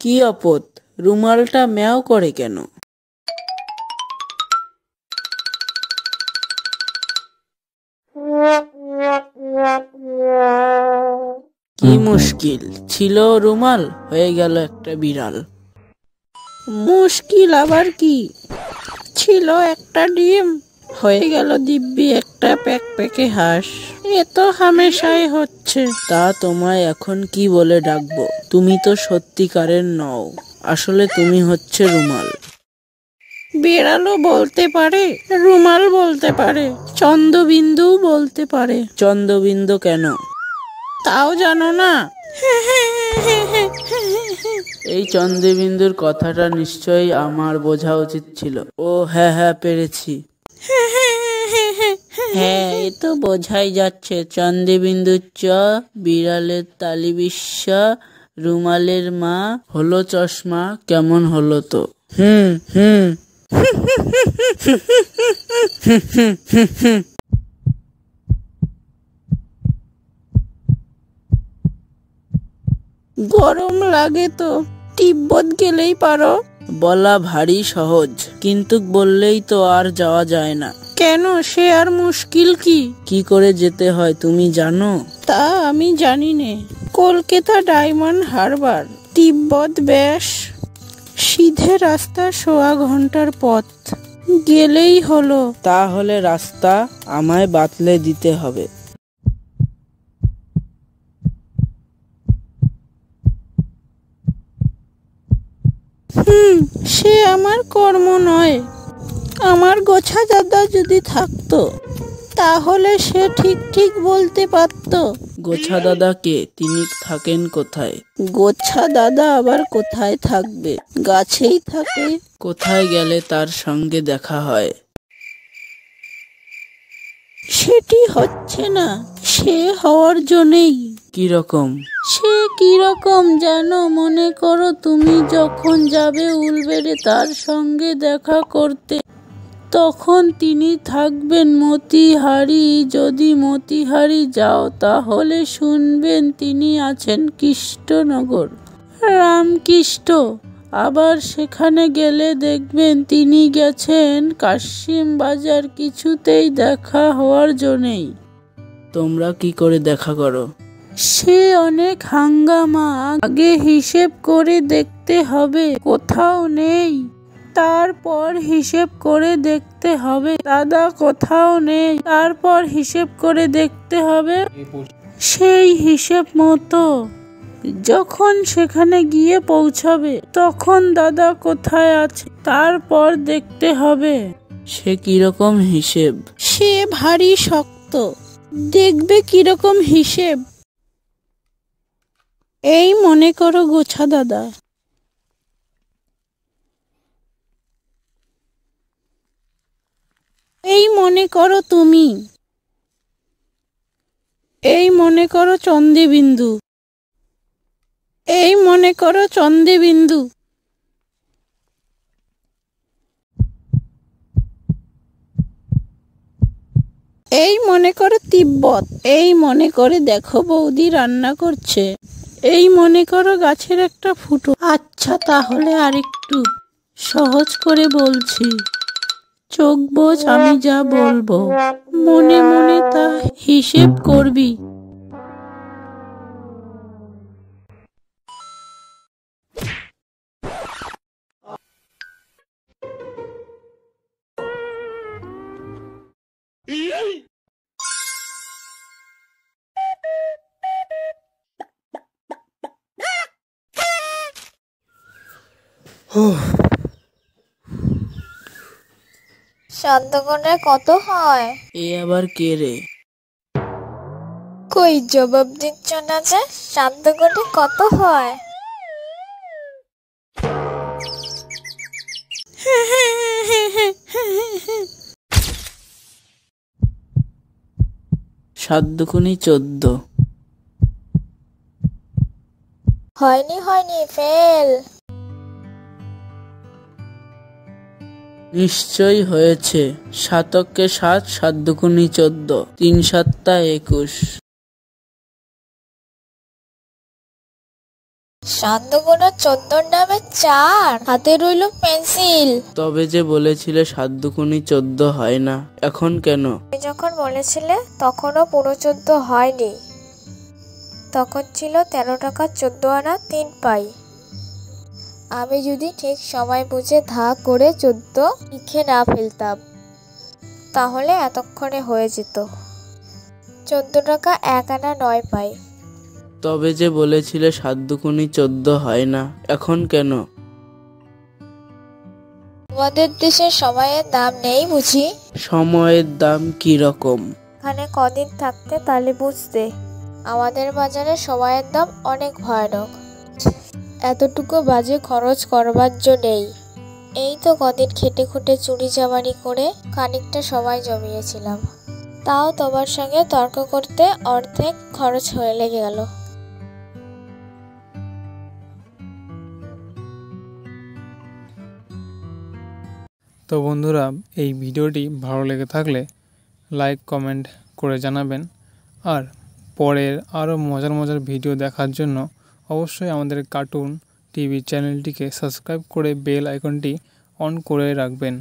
কি আপদ, রুমালটা ম্যাও করে কেন? কি মুশকিল, ছিল রুমাল, হয়ে গেল একটা বিড়াল। মুশকিল আবার কি? ছিল একটা ডিম, হয়ে গেল দিব্যি একটা প্যাকপ্যাকে হাঁস। এ তো হামেশাই হচ্ছে। তা তোমায় এখন কি বলে ডাকবো? তুমি তো সত্যিকারের নও, আসলে তুমি হচ্ছে রুমাল। বিড়ালও বলতে পারে, রুমাল বলতে পারে, চন্দ্রবিন্দু বলতে পারে। চন্দ্রবিন্দু কেন? তাও জানো না? এই চন্দ্রবিন্দুর কথাটা নিশ্চয়ই আমার বোঝা উচিত ছিল। ও হ্যাঁ হ্যাঁ, পেরেছি। হ্যাঁ, এ তো বোঝাই যাচ্ছে। চন্দ্রবিন্দু চ, বিড়ালের তালি বিশ্ব, রুমালের মা, হলো চশমা, কেমন হলো তো? হুম হুম। গরম লাগে তো, তিব্বত গেলেই পারো। বলা ভারী সহজ, কিন্তু বললেই তো আর যাওয়া যায় না। কেন, সে আর মুশকিল কি? কি করে যেতে হয় তুমি জানো? তা আমি জানি নে। কলকাতা ডায়মন্ড হারবার, তিব্বত ব্যাস সিধে রাস্তা, 1.25 ঘন্টার পথ, গেলেই হলো। তাহলে রাস্তা আমায় বাতলে দিতে হবে। সে আমার কর্ম নয়। আমার গোছা দাদা যদি থাকতো, তাহলে সে ঠিক ঠিক বলতে পারতো। গোছা দাদা কে? তিনি থাকেন কোথায়? গোছা দাদা আবার কোথায় থাকবে? গাছেই থাকে। কোথায় গেলে তার সঙ্গে দেখা হয়? সেটি হচ্ছে না, সে হওয়ার জন্যেই। কিরকম? সে কিরকম জানো? মনে করো তুমি যখন যাবে উলবেড়ে তার সঙ্গে দেখা করতে, তখন তিনি থাকবেন মতিহারি। যদি মতিহারি যাও, তাহলে শুনবেন তিনি আছেন কৃষ্ণনগর, রামকৃষ্ণ। আবার সেখানে গেলে দেখবেন তিনি গেছেন কাশিম বাজার। কিছুতেই দেখা হওয়ার জন্যেই। তোমরা কি করে দেখা করো? সে অনেক হাঙ্গামা। আগে হিসেব করে দেখতে হবে কোথাও নেই, তারপর হিসেব করে দেখতে হবে দাদা কোথাও নেই, তারপর হিসেব করে দেখতে হবে সেই হিসেব মতো যখন সেখানে গিয়ে পৌঁছাবে, তখন দাদা কোথায় আছে তারপর দেখতে হবে। সে কিরকম হিসেব? সে ভারী শক্ত, দেখবে কিরকম হিসেব। এই মনে করো গোছা দাদা, এই মনে করো তুমি, এই মনে করো চন্দ্রবিন্দু, এই মনে করো চন্দ্রবিন্দু, এই মনে করো তিব্বত, এই মনে করে দেখো বৌদি রান্না করছে, এই মনে করো গাছের একটা ফুটো। আচ্ছা, তাহলে আরেকটু সহজ করে বলছি, চোখ বোঝ, আমি যা বলবো মনে মনে তা হিসেব করবি। চন্দ্রকোণে কত হয়? এ আবার কে রে? কই জবাব দিচ্ছ না যে? চন্দ্রকোণে কত হয়? সাদ্দুকুনি 14। হয়নি হয়নি, ফেল। নিশ্চয়ই হয়েছে। 7 × 7, 7×2 = 14, 3 × 7 = 21। সাত গুণে 14 নামে 4, হাতে রইল পেন্সিল। তবে যে বলেছিলে 7 দুগুণে 14 হয় না, এখন কেন? তুমি যখন বলেছিলে তখনও পুরো 14 হয়নি, তখন ছিল 13 টাকা 14 আনা 3 পাই। আমি যদি ঠিক সময় বুঝে ধা করে 14 লিখে না ফেলতাম, তাহলে এতক্ষণে হয়ে যেত 14 টাকা 1 আনা 9 পাই। তবে যে বলেছিলে 7 দুগুণে 14 হয় না, এখন কেন? তোমাদের দেশে সময়ের দাম নেই বুঝি? সময়ের দাম কি রকম? এখানে কদিন থাকতে তাহলে বুঝতে। আমাদের বাজারে সময়ের দাম অনেক ভয়ানক। এতটুকু বাজে খরচ করবার নেই। এই তো কদিন খেটে খুঁটে চুরি চামারি করে খানিকটা সময় জমিয়েছিলাম, তাও তোমার সঙ্গে তর্ক করতে অর্ধেক খরচ হয়ে লেগে গেল। তো বন্ধুরা, এই ভিডিওটি ভালো লেগে থাকলে লাইক কমেন্ট করে জানাবেন, আর পরের আরও মজার মজার ভিডিও দেখার জন্য অবশ্যই আমাদের কার্টুন টিভি চ্যানেলটিকে সাবস্ক্রাইব করে বেল আইকনটি অন করে রাখবেন।